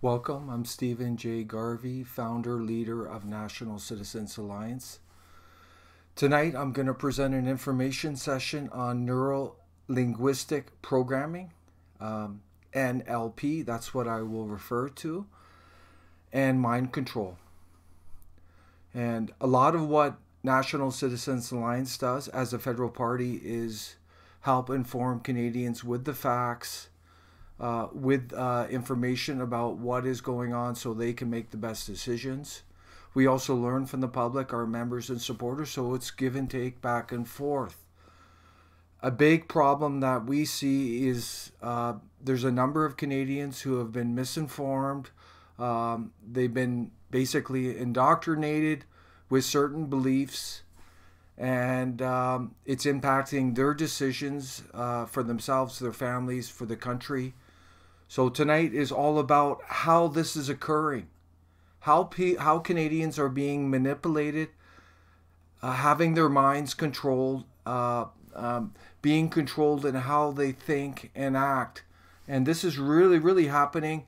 Welcome, I'm Stephen J Garvey, founder, leader of National Citizens Alliance. Tonight I'm going to present an information session on Neuro Linguistic programming, NLP, that's what I will refer to, and mind control. And a lot of what National Citizens Alliance does as a federal party is help inform Canadians with the facts, with information about what is going on so they can make the best decisions. We also learn from the public, our members and supporters, so it's give and take back and forth. A big problem that we see is there's a number of Canadians who have been misinformed. They've been basically indoctrinated with certain beliefs, and it's impacting their decisions for themselves, their families, for the country. So tonight is all about how this is occurring, how Canadians are being manipulated, having their minds controlled, being controlled in how they think and act. And this is really, really happening.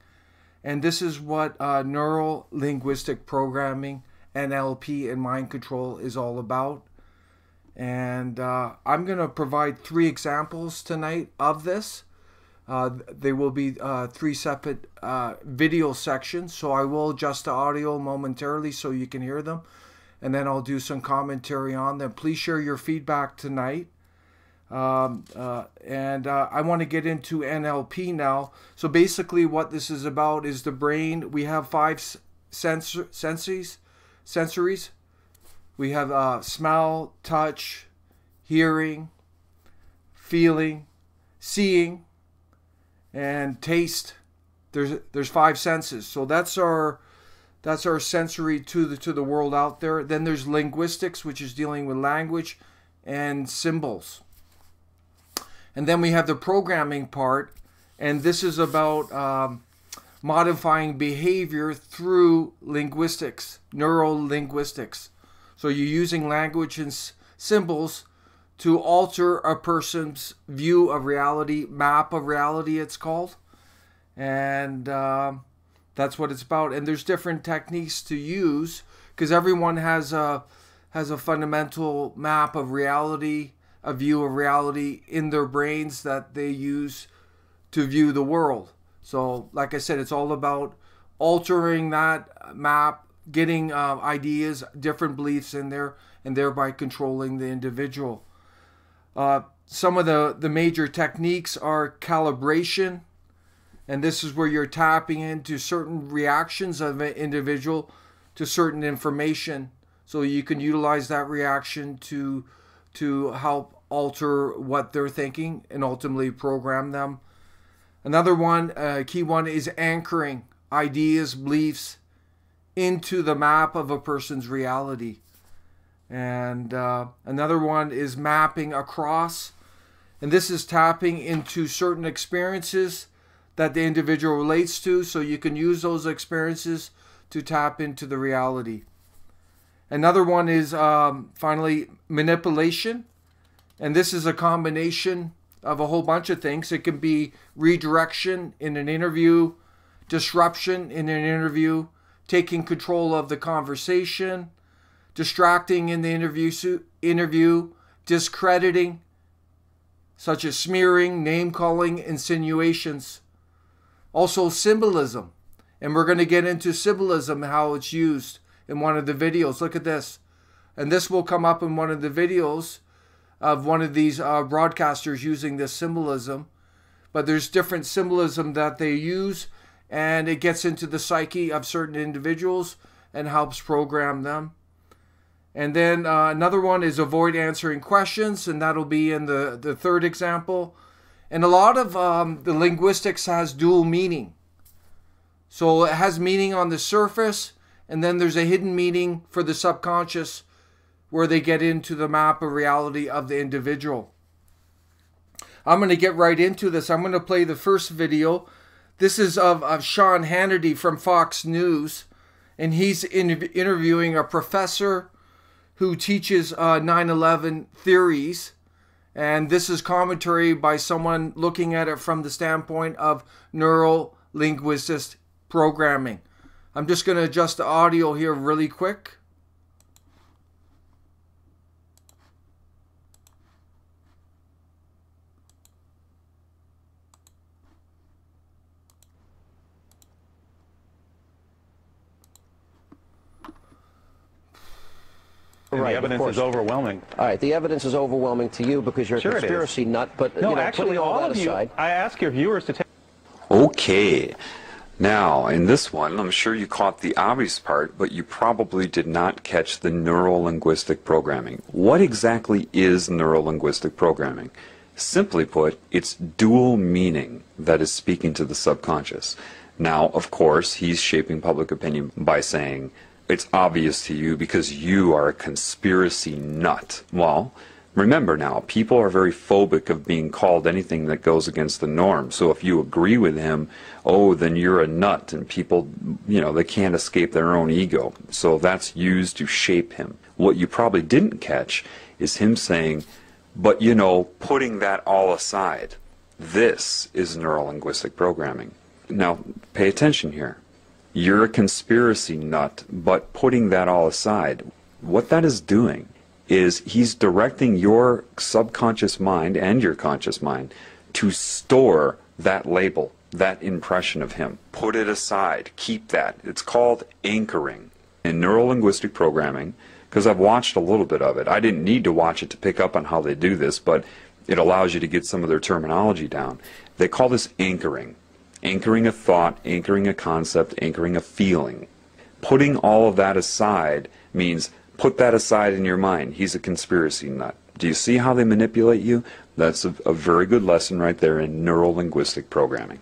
And this is what Neuro Linguistic programming, NLP, and mind control is all about. And I'm going to provide 3 examples tonight of this. There will be 3 separate video sections, so I will adjust the audio momentarily so you can hear them, and then I'll do some commentary on them. Please share your feedback tonight. I want to get into NLP now. So basically what this is about is the brain. We have 5 sensories. We have smell, touch, hearing, feeling, seeing, and taste. There's 5 senses. So that's our sensory to the world out there. Then there's linguistics, which is dealing with language and symbols. And then we have the programming part, and this is about modifying behavior through linguistics, neuro-linguistics. So you're using language and symbols to alter a person's view of reality, map of reality it's called. And that's what it's about. And there's different techniques to use because everyone has a fundamental map of reality, a view of reality in their brains that they use to view the world. So like I said, it's all about altering that map, getting ideas, different beliefs in there, and thereby controlling the individual. Some of the major techniques are calibration, and this is where you're tapping into certain reactions of an individual to certain information, so you can utilize that reaction to help alter what they're thinking and ultimately program them. Another one, key one, is anchoring ideas, beliefs into the map of a person's reality. And another one is mapping across, and this is tapping into certain experiences that the individual relates to, so you can use those experiences to tap into the reality. Another one is finally manipulation, and this is a combination of a whole bunch of things. It can be redirection in an interview, disruption in an interview, taking control of the conversation, distracting in the interview, discrediting, such as smearing, name-calling, insinuations. Also symbolism. And we're going to get into symbolism, how it's used in one of the videos. Look at this. And this will come up in one of the videos of one of these broadcasters using this symbolism. But there's different symbolism that they use, and it gets into the psyche of certain individuals and helps program them. And then another one is avoid answering questions, and that'll be in the 3rd example. And a lot of the linguistics has dual meaning. So it has meaning on the surface, and then there's a hidden meaning for the subconscious where they get into the map of reality of the individual. I'm going to get right into this. I'm going to play the first video. This is of Sean Hannity from Fox News, and he's interviewing a professor who teaches 9/11 theories, and this is commentary by someone looking at it from the standpoint of neuro linguistic programming. I'm just going to adjust the audio here really quick. Right, the evidence is overwhelming. All right, the evidence is overwhelming to you because you're a conspiracy nut, but no, you know, actually, all of you, I ask your viewers to take... Okay. Now, in this one, I'm sure you caught the obvious part, but you probably did not catch the Neuro Linguistic programming. What exactly is Neuro Linguistic programming? Simply put, it's dual meaning that is speaking to the subconscious. Now, of course, he's shaping public opinion by saying, it's obvious to you because you are a conspiracy nut. Well, remember now, people are very phobic of being called anything that goes against the norm. So if you agree with him, oh, then you're a nut, and people, you know, they can't escape their own ego. So that's used to shape him. What you probably didn't catch is him saying, but you know, putting that all aside, this is neuro-linguistic programming. Now, pay attention here. You're a conspiracy nut, but putting that all aside, what that is doing is he's directing your subconscious mind and your conscious mind to store that label, that impression of him. Put it aside. Keep that. It's called anchoring. In neuro-linguistic programming, because I've watched a little bit of it, I didn't need to watch it to pick up on how they do this, but it allows you to get some of their terminology down. They call this anchoring. Anchoring a thought, anchoring a concept, anchoring a feeling. Putting all of that aside means put that aside in your mind. He's a conspiracy nut. Do you see how they manipulate you? That's a very good lesson right there in neuro-linguistic programming.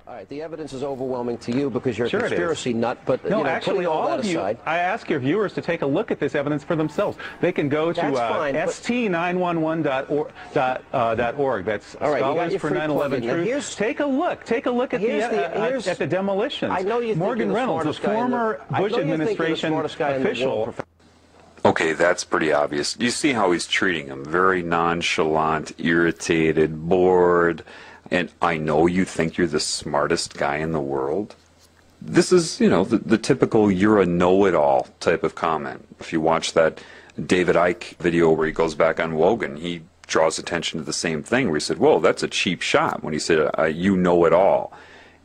All right, the evidence is overwhelming to you because you're a conspiracy nut, but no, you know, actually, all of you, I ask your viewers to take a look at this evidence for themselves. They can go to st911.org. That's Scholars for 9/11 Truth. Take a look at the demolitions. I know you Morgan Reynolds, a former Bush administration official. Okay, that's pretty obvious. You see how he's treating him. Very nonchalant, irritated, bored. And I know you think you're the smartest guy in the world. This is, you know, the typical you're a know-it-all type of comment. If you watch that David Icke video where he goes back on Wogan, he draws attention to the same thing where he said, whoa, that's a cheap shot, when he said, you know it all.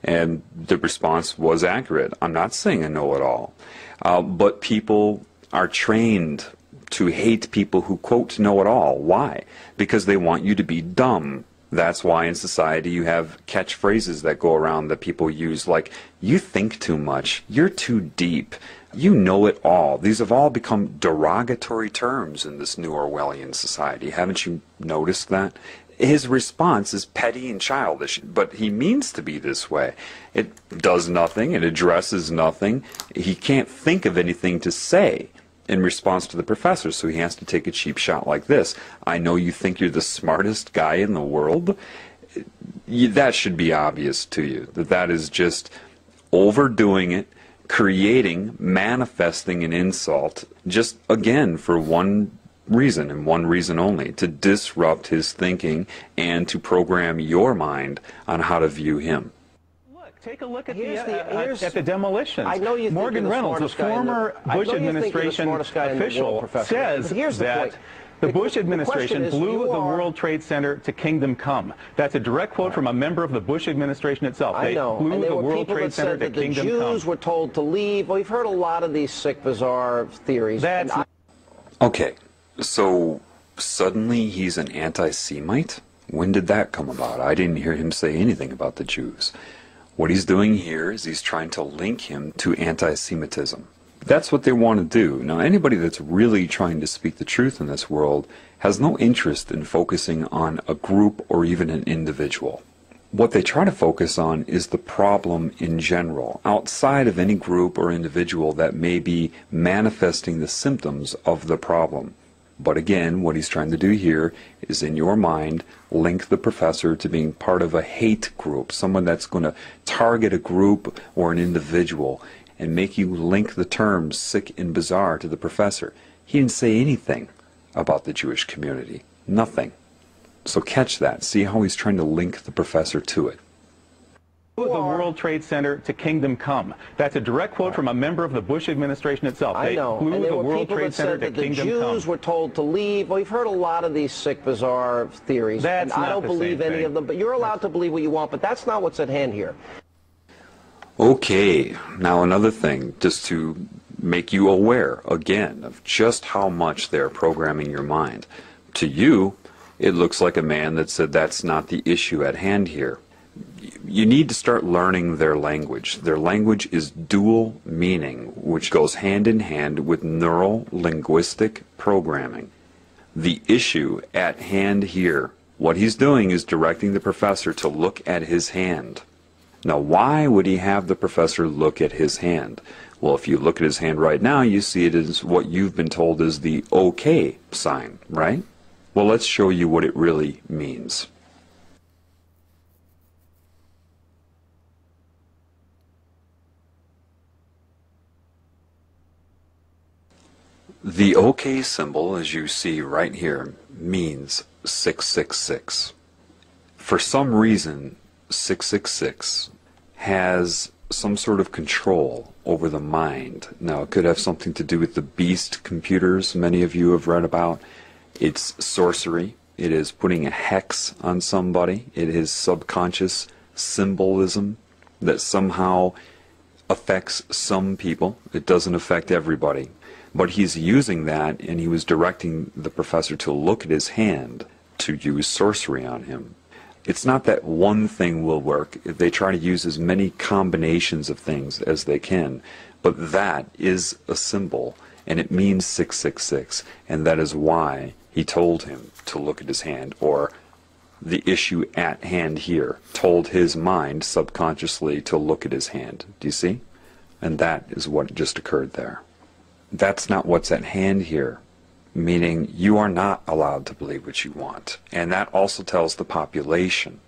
And the response was accurate. I'm not saying I know it all. But people are trained to hate people who, quote, know it all. Why? Because they want you to be dumb. That's why in society you have catchphrases that go around that people use, like, you think too much, you're too deep, you know it all. These have all become derogatory terms in this new Orwellian society. Haven't you noticed that? His response is petty and childish, but he means to be this way. It does nothing, it addresses nothing. He can't think of anything to say in response to the professor, so he has to take a cheap shot like this. I know you think you're the smartest guy in the world. That should be obvious to you, that is just overdoing it, creating, manifesting an insult, just again for one reason and one reason only, to disrupt his thinking and to program your mind on how to view him. Take a look at the demolitions. I know you Morgan Reynolds, a former Bush administration official, says that the Bush administration blew the World Trade Center to kingdom come. That's a direct quote from a member of the Bush administration itself. I know. Blew the World Trade Center to kingdom come. The Jews were told to leave. Well, we've heard a lot of these sick, bizarre theories. Okay, so suddenly he's an anti-Semite? When did that come about? I didn't hear him say anything about the Jews. What he's doing here is he's trying to link him to anti-Semitism. That's what they want to do. Now, anybody that's really trying to speak the truth in this world has no interest in focusing on a group or even an individual. What they try to focus on is the problem in general, outside of any group or individual that may be manifesting the symptoms of the problem. But again, what he's trying to do here is, in your mind, link the professor to being part of a hate group, someone that's going to target a group or an individual, and make you link the terms sick and bizarre to the professor. He didn't say anything about the Jewish community. Nothing. So catch that. See how he's trying to link the professor to it. The World Trade Center to kingdom come. That's a direct quote from a member of the Bush administration itself. I know. Blew and there the were World people Trade that Center said to that the kingdom Jews come. were told to leave. Well, we've heard a lot of these sick, bizarre theories. That's and I not don't the believe same any thing. of them, but you're allowed to believe what you want, but that's not what's at hand here. Okay, now another thing, just to make you aware, again, of just how much they're programming your mind. To you, it looks like a man that said that's not the issue at hand here. You need to start learning their language. Their language is dual meaning, which goes hand in hand with neuro linguistic programming. The issue at hand here, what he's doing is directing the professor to look at his hand. Now, why would he have the professor look at his hand? Well, if you look at his hand right now, you see it as what you've been told is the OK sign, right? Well, let's show you what it really means. The OK symbol, as you see right here, means 666. For some reason, 666 has some sort of control over the mind. Now, it could have something to do with the beast computers many of you have read about. It's sorcery. It is putting a hex on somebody. It is subconscious symbolism that somehow affects some people. It doesn't affect everybody. But he's using that, and he was directing the professor to look at his hand to use sorcery on him. It's not that one thing will work. They try to use as many combinations of things as they can. But that is a symbol, and it means 666. And that is why he told him to look at his hand, or the issue at hand here told his mind subconsciously to look at his hand. Do you see? And that is what just occurred there. That's not what's at hand here. Meaning you are not allowed to believe what you want. And that also tells the population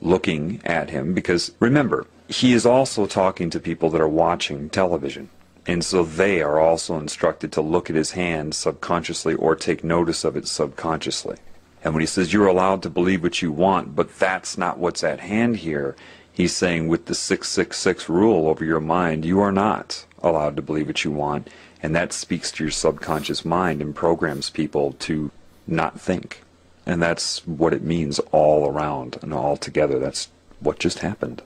looking at him, because remember, he is also talking to people that are watching television. And so they are also instructed to look at his hand subconsciously or take notice of it subconsciously. And when he says you're allowed to believe what you want, but that's not what's at hand here, he's saying with the 666 rule over your mind, you are not allowed to believe what you want. And that speaks to your subconscious mind and programs people to not think. And that's what it means all around and all together. That's what just happened.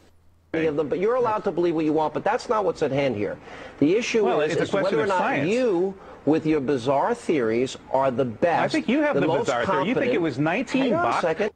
Of them, but you're allowed to believe what you want, but that's not what's at hand here. The issue is whether or not you, with your bizarre theories, are the best. I think you have the bizarre theory. You think it was 19 Hang on bucks? a second.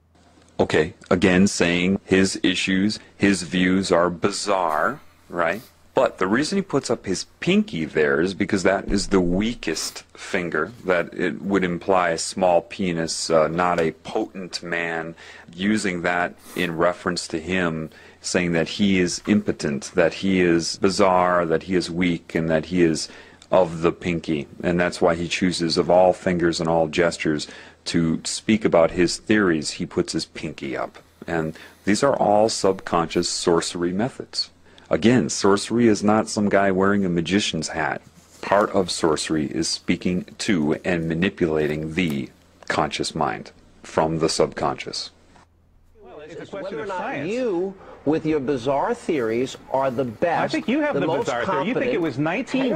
Okay, again saying his issues, his views are bizarre, right? But the reason he puts up his pinky there is because that is the weakest finger, that it would imply a small penis, not a potent man, using that in reference to him, saying that he is impotent, that he is bizarre, that he is weak, and that he is of the pinky. And that's why he chooses, of all fingers and all gestures, to speak about his theories, he puts his pinky up. And these are all subconscious sorcery methods. Again, sorcery is not some guy wearing a magician's hat. Part of sorcery is speaking to and manipulating the conscious mind from the subconscious. Well, it's a question whether or of not science. you, with your bizarre theories, are the best. I think you have the bizarre theory. You think it was 19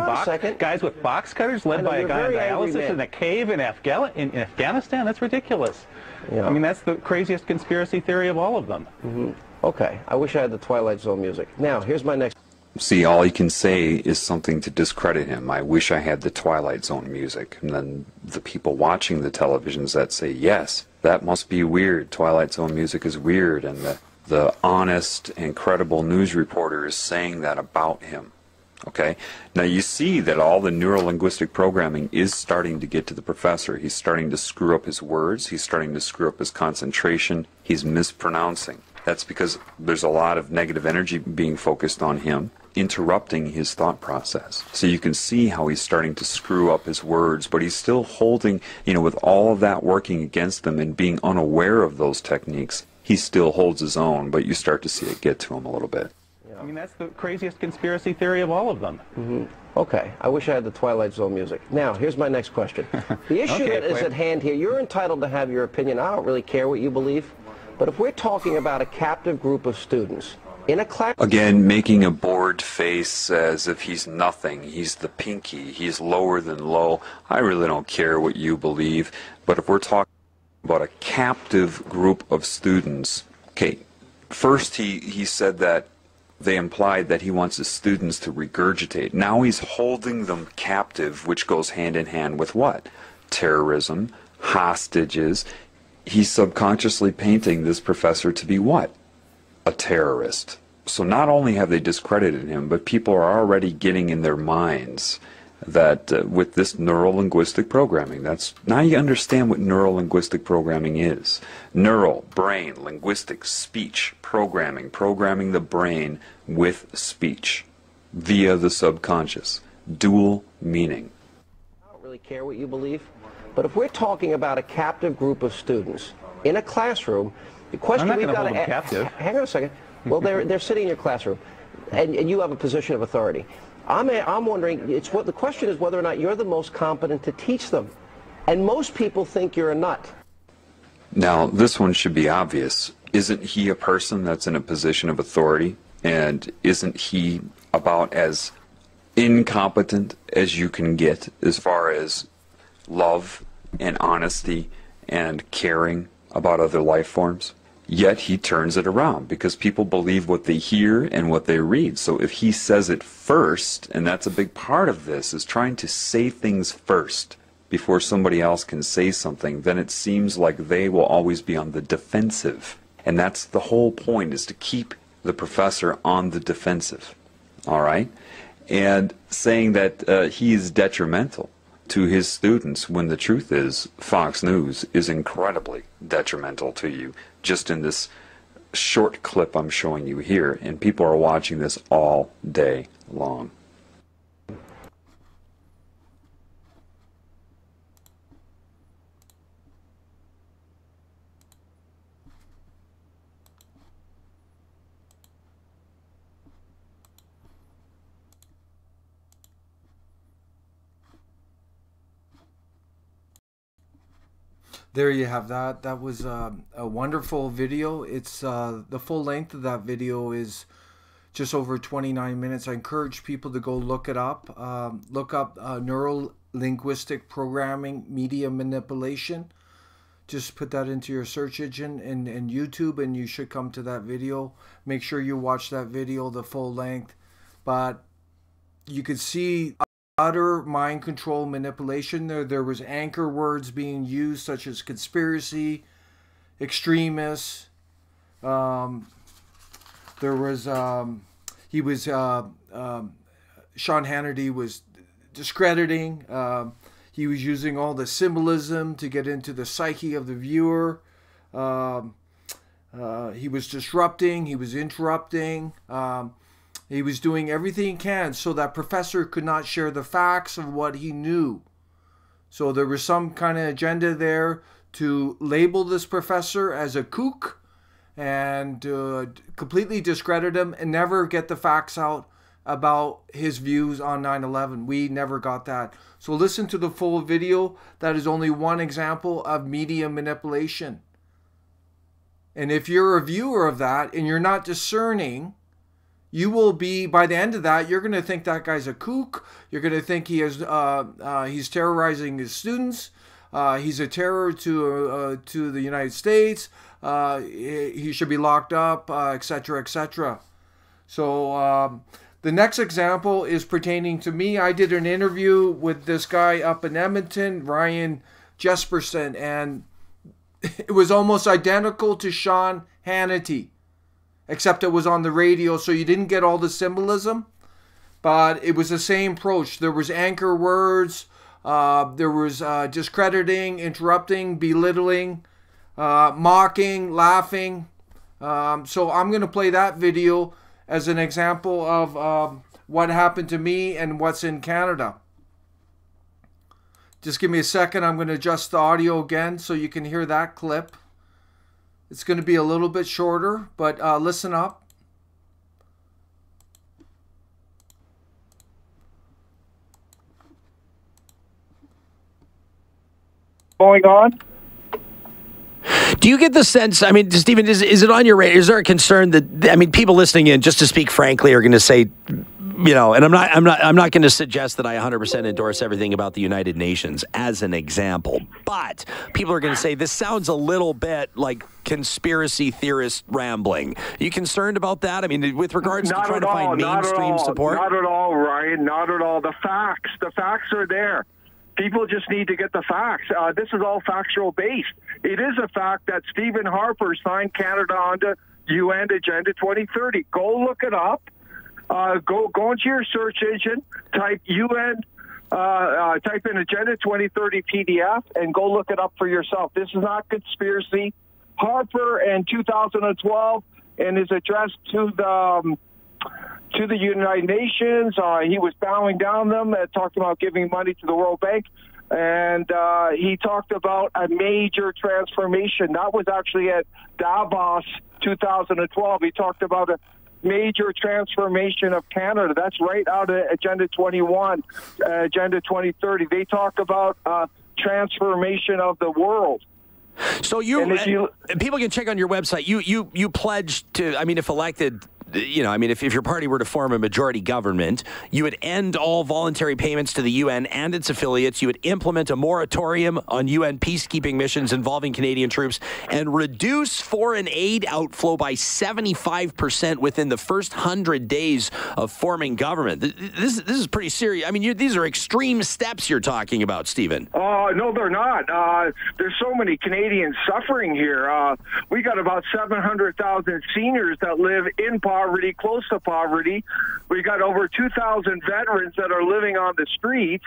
guys with box cutters led by a guy on dialysis in a cave in Afghanistan? That's ridiculous. Yeah. I mean, that's the craziest conspiracy theory of all of them. Mm-hmm. Okay, I wish I had the Twilight Zone music. Now, here's my next... See, all you can say is something to discredit him. I wish I had the Twilight Zone music. And then the people watching the televisions that say, yes, that must be weird. Twilight Zone music is weird. And the honest and credible news reporter is saying that about him. Okay? Now you see that all the neuro-linguistic programming is starting to get to the professor. He's starting to screw up his words. He's starting to screw up his concentration. He's mispronouncing. That's because there's a lot of negative energy being focused on him, interrupting his thought process. So you can see how he's starting to screw up his words, but he's still holding, with all of that working against him and being unaware of those techniques, he still holds his own, but you start to see it get to him a little bit. I mean, that's the craziest conspiracy theory of all of them. Mm-hmm. Okay, I wish I had the Twilight Zone music. Now, here's my next question. The issue that is at hand here, you're entitled to have your opinion. I don't really care what you believe. But if we're talking about a captive group of students in a class... Again, making a bored face as if he's nothing. He's the pinky. He's lower than low. I really don't care what you believe. But if we're talking about a captive group of students, okay, first he said that they implied that he wants his students to regurgitate. Now he's holding them captive, which goes hand in hand with what? Terrorism, hostages. He's subconsciously painting this professor to be what? A terrorist. So not only have they discredited him, but people are already getting in their minds that with this neuro-linguistic programming, now you understand what neuro-linguistic programming is. Neural, brain, linguistic, speech, programming the brain with speech via the subconscious. Dual meaning. I don't really care what you believe, but if we're talking about a captive group of students in a classroom, the question we've got to ask... Hang on a second. Well, they're sitting in your classroom, and you have a position of authority. I'm wondering, the question is whether or not you're the most competent to teach them. And most people think you're a nut. Now, this one should be obvious. Isn't he a person that's in a position of authority? And isn't he about as incompetent as you can get as far as love and honesty and caring about other life forms? Yet he turns it around because people believe what they hear and what they read. So if he says it first, and that's a big part of this, is trying to say things first before somebody else can say something, then it seems like they will always be on the defensive. And that's the whole point, is to keep the professor on the defensive. All right? And saying that he is detrimental to his students, when the truth is Fox News is incredibly detrimental to you, just in this short clip I'm showing you here, and people are watching this all day long. There you have that. That was a wonderful video. It's the full length of that video is just over 29 minutes. I encourage people to go look it up. Look up Neuro Linguistic Programming Media Manipulation. Just put that into your search engine in YouTube and you should come to that video. Make sure you watch that video, the full length. But you could see utter mind control manipulation. There was anchor words being used such as conspiracy, extremists. There was Sean Hannity was discrediting. He was using all the symbolism to get into the psyche of the viewer. He was disrupting. He was interrupting. He was doing everything he can so that professor could not share the facts of what he knew. So there was some kind of agenda there to label this professor as a kook and completely discredit him and never get the facts out about his views on 9/11. We never got that. So listen to the full video. That is only one example of media manipulation. And if you're a viewer of that and you're not discerning, you will be, by the end of that, you're going to think that guy's a kook. You're going to think he is, he's terrorizing his students. He's a terror to the United States. He should be locked up, etc., etc. So the next example is pertaining to me. I did an interview with this guy up in Edmonton, Ryan Jesperson, and it was almost identical to Sean Hannity, except it was on the radio, so you didn't get all the symbolism, but it was the same approach. There was anchor words, there was discrediting, interrupting, belittling, mocking, laughing. So I'm going to play that video as an example of what happened to me and what's in Canada. Just give me a second. I'm going to adjust the audio again so you can hear that clip. It's going to be a little bit shorter, but listen up. Going on? Do you get the sense, I mean, Stephen, is it on your radar? Is there a concern that, I mean, people listening in, just to speak frankly, are going to say, you know, and I'm not going to suggest that I 100% endorse everything about the United Nations as an example, but people are going to say this sounds a little bit like conspiracy theorist rambling. Are you concerned about that? I mean, with regards to trying to find mainstream support? Not at all, Ryan. Not at all. The facts are there. People just need to get the facts. This is all factual based. It is a fact that Stephen Harper signed Canada onto UN Agenda 2030. Go look it up. Go into your search engine, type UN, type in Agenda 2030 PDF, and go look it up for yourself. This is not conspiracy. Harper in 2012, in his address to the United Nations, he was bowing down them and talked about giving money to the World Bank. And he talked about a major transformation. That was actually at Davos 2012. He talked about a major transformation of Canada. That's right out of Agenda 21, Agenda 2030. They talk about transformation of the world. So people can check on your website. You pledged to, I mean, if elected, you know, I mean, if your party were to form a majority government, you would end all voluntary payments to the UN and its affiliates. You would implement a moratorium on UN peacekeeping missions involving Canadian troops and reduce foreign aid outflow by 75% within the first 100 days of forming government. This is pretty serious. I mean, these are extreme steps you're talking about, Stephen. No, they're not. There's so many Canadians suffering here. We got about 700,000 seniors that live in poverty, close to poverty. We got over 2,000 veterans that are living on the streets.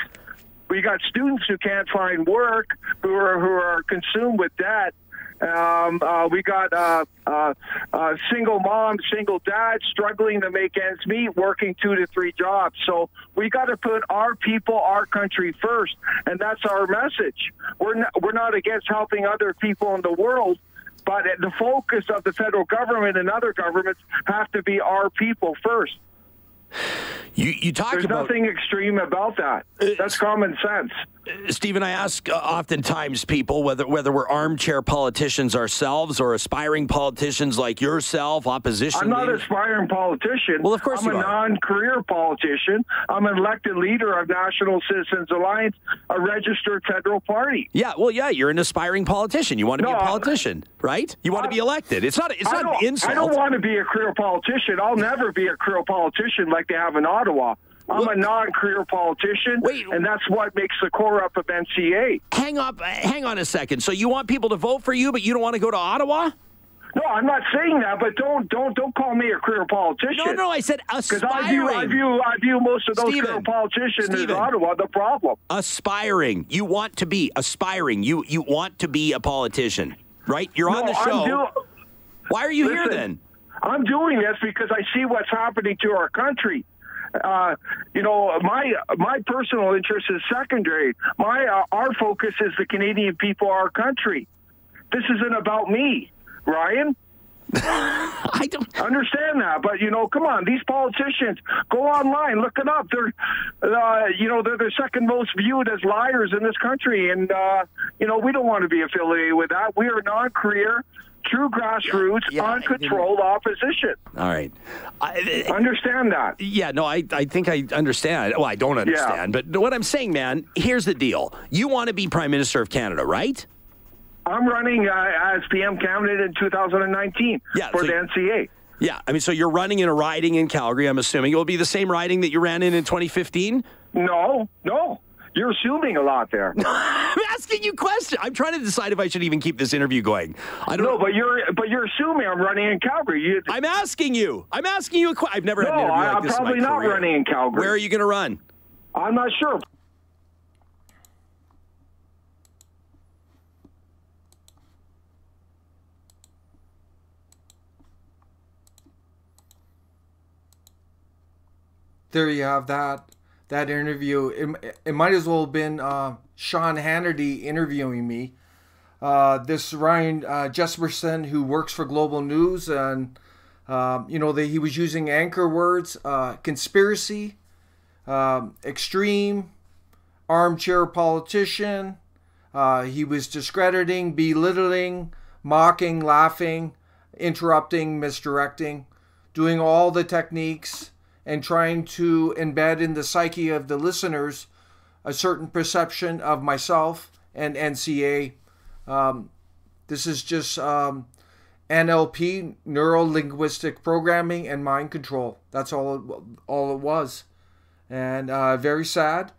We got students who can't find work, who are consumed with debt. We got single moms, single dads struggling to make ends meet, working 2 to 3 jobs. So we got to put our people, our country first, and that's our message. We're not against helping other people in the world, but the focus of the federal government and other governments have to be our people first. You talked There's about... nothing extreme about that. That's common sense. Stephen, I ask oftentimes people whether we're armchair politicians ourselves or aspiring politicians like yourself, opposition I'm not an leaders. Aspiring politician. Well, of course I'm you a non-career politician. I'm an elected leader of National Citizens Alliance, a registered federal party. Yeah, well, yeah, you're an aspiring politician. You want to be a politician, right? You want to be elected. It's not an insult. I don't want to be a career politician. I'll never be a career politician like they have in Ottawa. I'm a non-career politician, and that's what makes the core up of NCA. Hang on a second. So you want people to vote for you, but you don't want to go to Ottawa? No, I'm not saying that, but don't call me a career politician. No, I said aspiring. Because I view most of those career politicians as Ottawa the problem. Aspiring. You want to be aspiring. You want to be a politician, right? You're on the show. Why are you here then? I'm doing this because I see what's happening to our country. You know, my personal interest is secondary. Our focus is the Canadian people, our country. This isn't about me, Ryan. I don't understand that, but you know, come on, these politicians, go online, look it up. They're the second most viewed as liars in this country, and you know, we don't want to be affiliated with that. We are non-career, true grassroots, uncontrolled opposition. All right. Understand that. Yeah, no, I think I understand. Well, I don't understand. But what I'm saying, man, here's the deal. You want to be Prime Minister of Canada, right? I'm running as PM candidate in 2019 for the NCA. Yeah, I mean, so you're running in a riding in Calgary, I'm assuming. It will be the same riding that you ran in 2015? No. You're assuming a lot there. I'm asking you questions. I'm trying to decide if I should even keep this interview going. I don't know. But you're assuming I'm running in Calgary. I'm asking you a question. I've never had an interview like this in my career. I'm probably not running in Calgary. Where are you going to run? I'm not sure. There you have that interview. It might as well have been Sean Hannity interviewing me. This Ryan Jesperson, who works for Global News, and he was using anchor words: conspiracy, extreme, armchair politician. He was discrediting, belittling mocking, laughing, interrupting, misdirecting, doing all the techniques and trying to embed in the psyche of the listeners a certain perception of myself and NCA. This is just NLP, Neuro Linguistic Programming, and mind control. That's all it was. And very sad.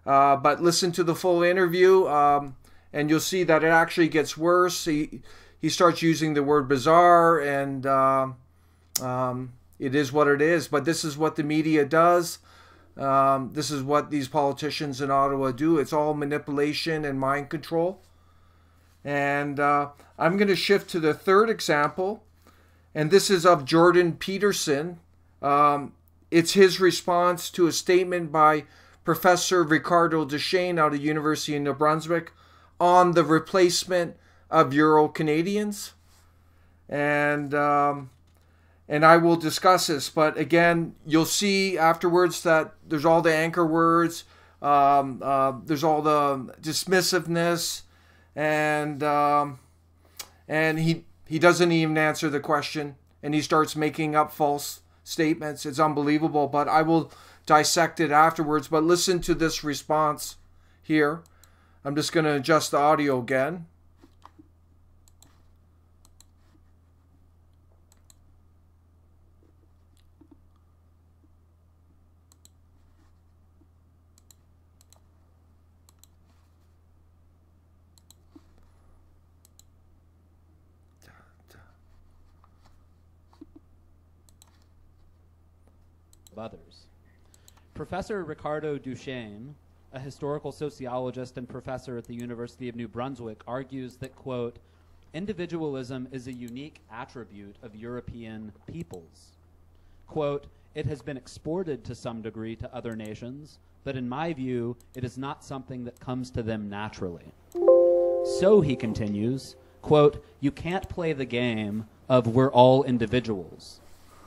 But listen to the full interview, and you'll see that it actually gets worse. He starts using the word bizarre, and it is what it is. But this is what the media does. This is what these politicians in Ottawa do. It's all manipulation and mind control. And I'm going to shift to the third example, and this is of Jordan Peterson. It's his response to a statement by Professor Ricardo Duchesne out of University of New Brunswick on the replacement of Euro-Canadians. And I will discuss this, but again, you'll see afterwards that there's all the anchor words, there's all the dismissiveness, and he doesn't even answer the question, and he starts making up false statements. It's unbelievable, but I will dissect it afterwards. But listen to this response here. I'm just going to adjust the audio again. Others. Professor Ricardo Duchesne, a historical sociologist and professor at the University of New Brunswick, argues that, quote, individualism is a unique attribute of European peoples. Quote, it has been exported to some degree to other nations, but in my view, it is not something that comes to them naturally. So, he continues, quote, you can't play the game of we're all individuals.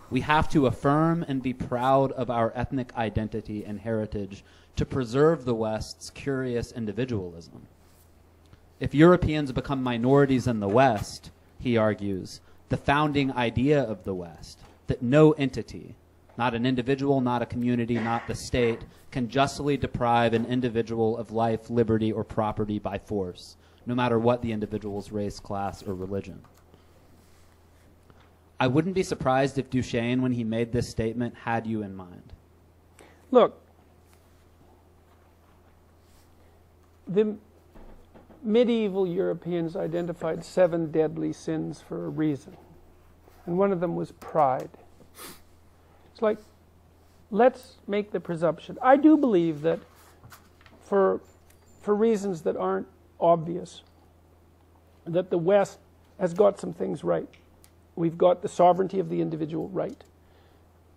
We have to affirm and be proud of our ethnic identity and heritage to preserve the West's curious individualism. If Europeans become minorities in the West, he argues, the founding idea of the West, that no entity, not an individual, not a community, not the state, can justly deprive an individual of life, liberty, or property by force, no matter what the individual's race, class, or religion. I wouldn't be surprised if Duchesne, when he made this statement, had you in mind. Look, the medieval Europeans identified 7 deadly sins for a reason. And one of them was pride. It's like, let's make the presumption. I do believe that for reasons that aren't obvious, that the West has got some things right. We've got the sovereignty of the individual right.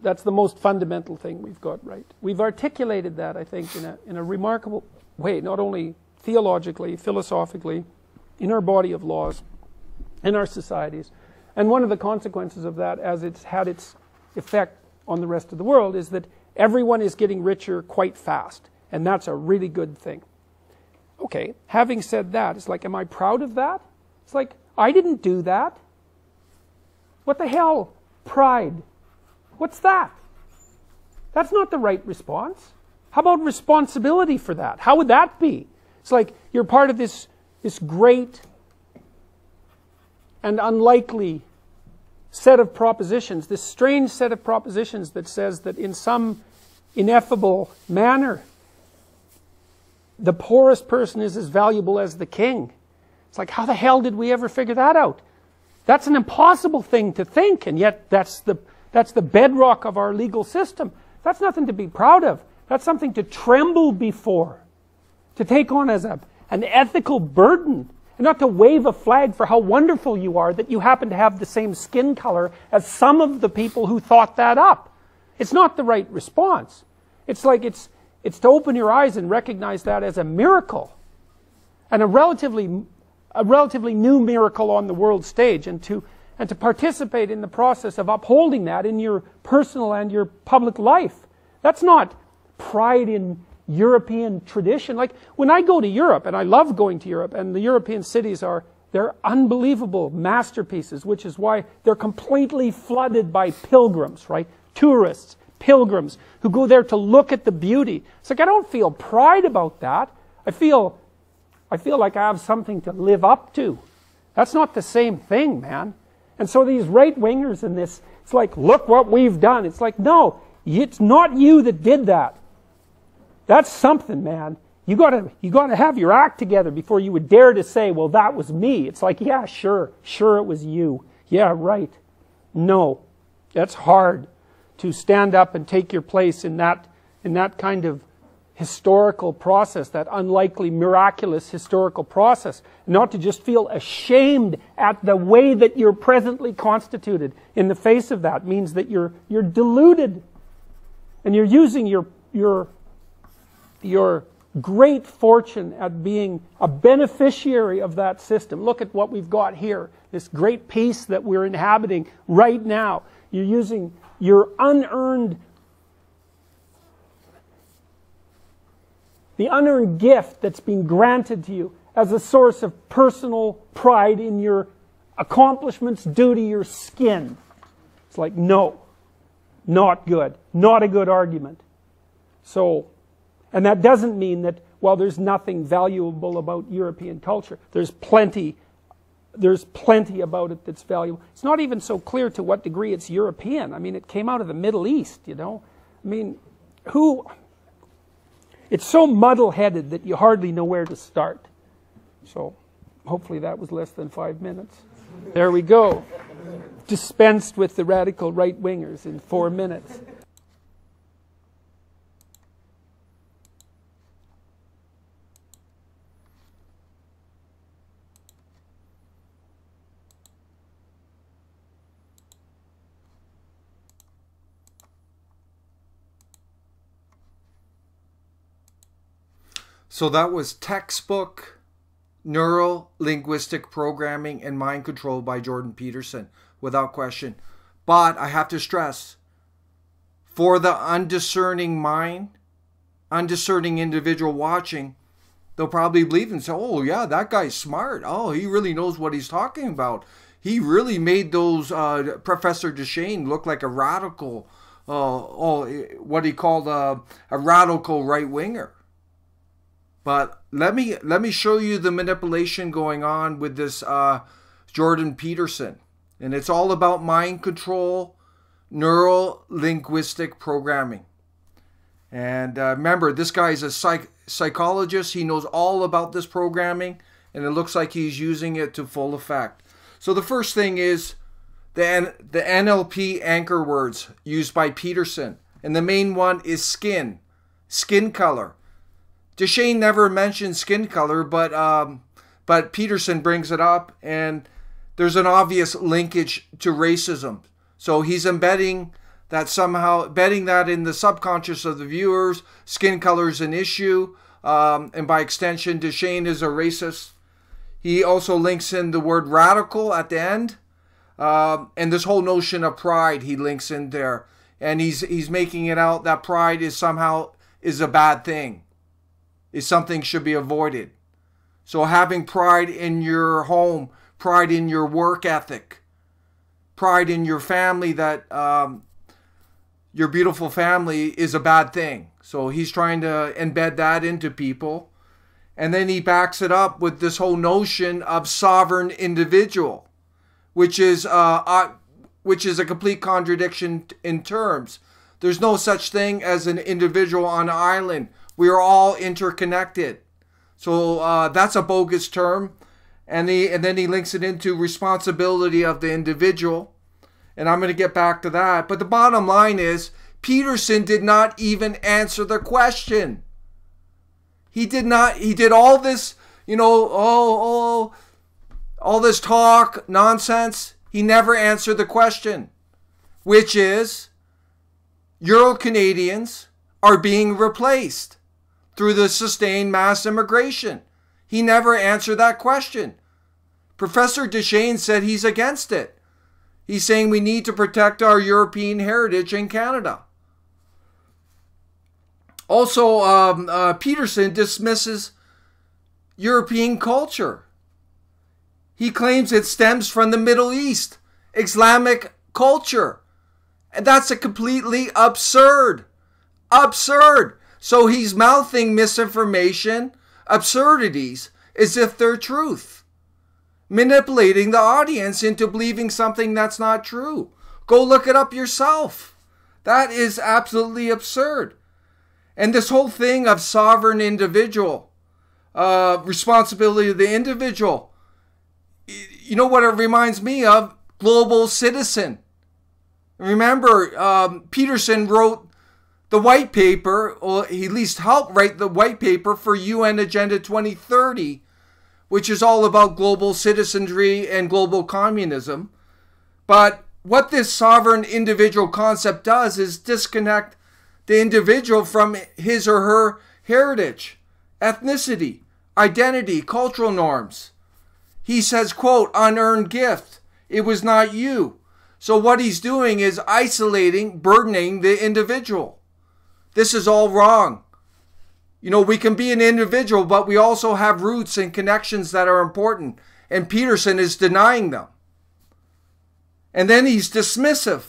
That's the most fundamental thing we've got right. We've articulated that, I think, in a remarkable way, not only theologically, philosophically, in our body of laws, in our societies. And one of the consequences of that, as it's had its effect on the rest of the world, is that everyone is getting richer quite fast. And that's a really good thing. Okay, having said that, it's like, am I proud of that? It's like, I didn't do that. What the hell? Pride. What's that? That's not the right response. How about responsibility for that? How would that be? It's like you're part of this great and unlikely set of propositions, this strange set of propositions that says that in some ineffable manner, the poorest person is as valuable as the king. It's like, how the hell did we ever figure that out? That's an impossible thing to think, and yet that's the bedrock of our legal system. That's nothing to be proud of. That's something to tremble before, to take on as an ethical burden, and not to wave a flag for how wonderful you are that you happen to have the same skin color as some of the people who thought that up. It's not the right response. It's like it's to open your eyes and recognize that as a miracle, and a relatively new miracle on the world stage, and to participate in the process of upholding that in your personal and your public life. That's not pride in European tradition. Like when I go to Europe, and I love going to Europe, and the European cities They're unbelievable masterpieces, which is why they're completely flooded by pilgrims, right? Tourists, pilgrims, who go there to look at the beauty. It's like, I don't feel pride about that. I feel like I have something to live up to. That's not the same thing, man. And so these right-wingers in this, it's like, look what we've done. It's like, no, it's not you that did that. That's something, man. You gotta have your act together before you would dare to say, well, that was me. It's like, yeah, sure it was you. Yeah, right. No, that's hard to stand up and take your place in that kind of historical process, that unlikely, miraculous historical process. Not to just feel ashamed at the way that you're presently constituted in the face of that means that you're deluded, and you're using your great fortune at being a beneficiary of that system. Look at what we've got here, this great peace that we're inhabiting right now. You're using your unearned, the unearned gift that's been granted to you as a source of personal pride in your accomplishments due to your skin. It's like, no, not good. Not a good argument. So, and that doesn't mean that, well, there's nothing valuable about European culture. There's plenty about it that's valuable. It's not even so clear to what degree it's European. I mean, it came out of the Middle East, you know. I mean, it's so muddle-headed that you hardly know where to start. So, hopefully that was less than 5 minutes. There we go. Dispensed with the radical right-wingers in 4 minutes. So that was textbook Neuro Linguistic Programming and Mind Control by Jordan Peterson, without question. But I have to stress, for the undiscerning mind, undiscerning individual watching, they'll probably believe and say, oh yeah, that guy's smart. Oh, he really knows what he's talking about. He really made those Professor Duchesne look like a radical, what he called a radical right-winger. But let me show you the manipulation going on with this Jordan Peterson. And it's all about mind control, neuro linguistic programming. And remember, this guy is a psychologist. He knows all about this programming, and it looks like he's using it to full effect. So the first thing is the NLP anchor words used by Peterson. And the main one is skin color. Duchesne never mentioned skin color, but Peterson brings it up, and there's an obvious linkage to racism. So he's embedding that in the subconscious of the viewers. Skin color is an issue, and by extension, Duchesne is a racist. He also links in the word radical at the end, and this whole notion of pride he links in there, and he's making it out that pride is a bad thing. Is something should be avoided. So having pride in your home, pride in your work ethic, pride in your family, that your beautiful family is a bad thing. So he's trying to embed that into people. And then he backs it up with this whole notion of sovereign individual, which is a complete contradiction in terms. There's no such thing as an individual on an island. We are all interconnected. So that's a bogus term. And then he links it into responsibility of the individual. And I'm going to get back to that. But the bottom line is, Peterson did not even answer the question. He did all this, all this talk, nonsense. He never answered the question, which is, Euro-Canadians are being replaced through the sustained mass immigration. He never answered that question. Professor Duchesne said he's against it. He's saying we need to protect our European heritage in Canada. Also, Peterson dismisses European culture. He claims it stems from the Middle East, Islamic culture. And that's a completely absurd. So he's mouthing misinformation, absurdities, as if they're truth. Manipulating the audience into believing something that's not true. Go look it up yourself. That is absolutely absurd. And this whole thing of sovereign individual, responsibility of the individual, you know what it reminds me of? Global citizen. Remember, Peterson wrote the white paper, or he at least helped write the white paper for UN Agenda 2030, which is all about global citizenry and global communism. But what this sovereign individual concept does is disconnect the individual from his or her heritage, ethnicity, identity, cultural norms. He says, quote, unearned gift. It was not you. So what he's doing is isolating, burdening the individual. This is all wrong. You know, we can be an individual, but we also have roots and connections that are important. And Peterson is denying them. And then he's dismissive.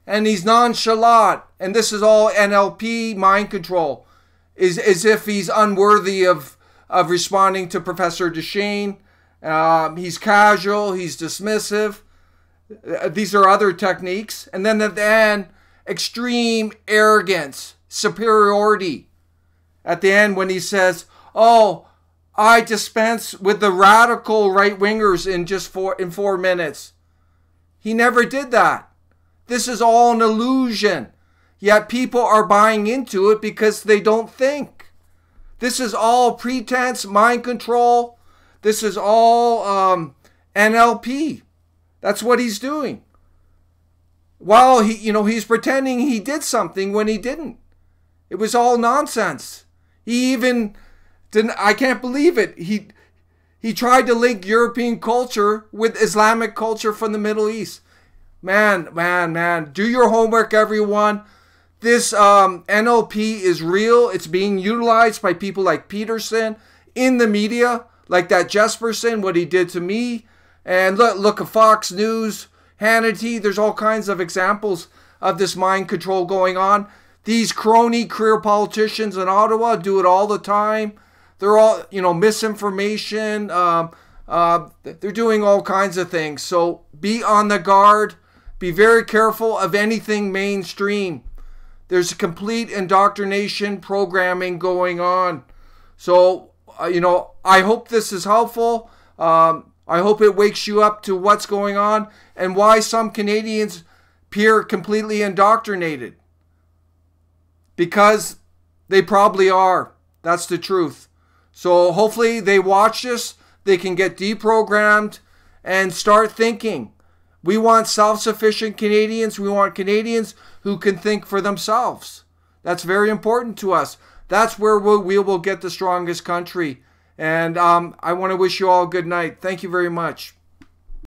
And he's nonchalant. And this is all NLP, mind control. As if he's unworthy of responding to Professor Duchesne. He's casual. He's dismissive. These are other techniques. And then at the end, extreme arrogance, superiority. At the end when he says, oh, I dispense with the radical right-wingers in 4 minutes. He never did that. This is all an illusion. Yet people are buying into it because they don't think. This is all pretense, mind control. This is all NLP. That's what he's doing. While he's pretending he did something when he didn't. It was all nonsense. He even didn't. I can't believe it. He tried to link European culture with Islamic culture from the Middle East. Man. Do your homework, everyone. This NLP is real. It's being utilized by people like Peterson in the media, like that Jesperson, what he did to me. And look at Fox News, Hannity. There's all kinds of examples of this mind control going on. These crony career politicians in Ottawa do it all the time. They're all, misinformation. They're doing all kinds of things. So be on the guard. Be very careful of anything mainstream. There's a complete indoctrination programming going on. So, I hope this is helpful. I hope it wakes you up to what's going on and why some Canadians appear completely indoctrinated. Because they probably are. That's the truth. So hopefully they watch this, they can get deprogrammed and start thinking. We want self-sufficient Canadians. We want Canadians who can think for themselves. That's very important to us. That's where we will get the strongest country. And I want to wish you all a good night. Thank you very much.